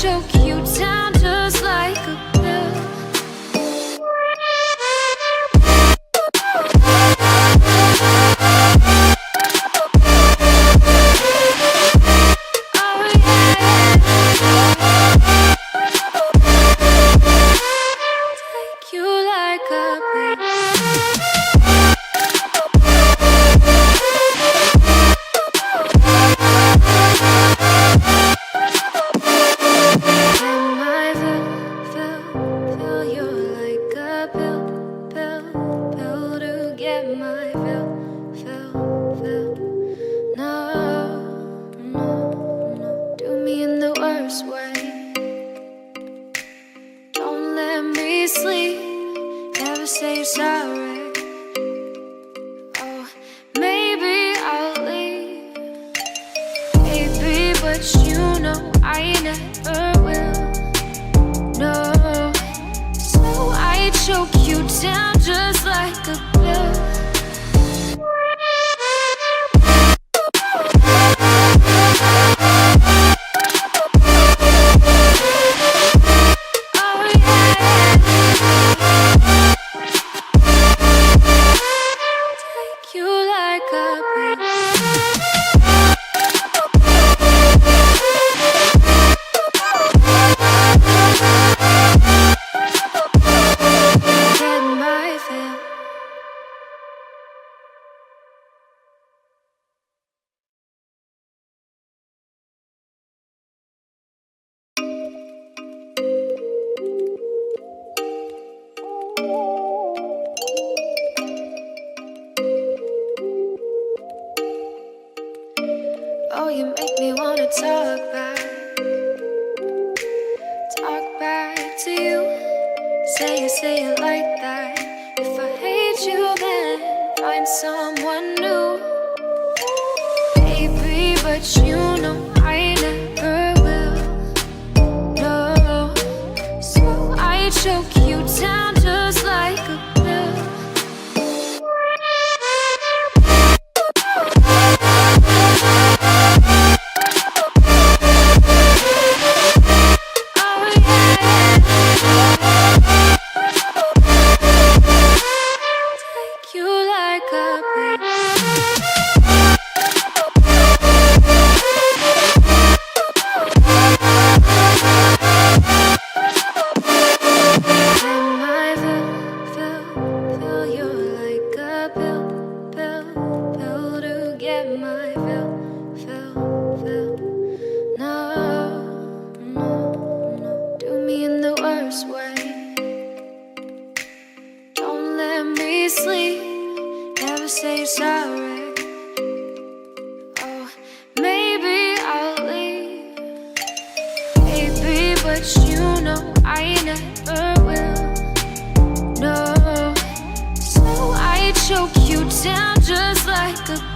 choke you down just like a pill. Oh, you make me wanna talk back to you. Say it like that. If I hate you, then find someone new. Baby, but you know I never will. No, so I choke you down just like a pill. Choke you down just like a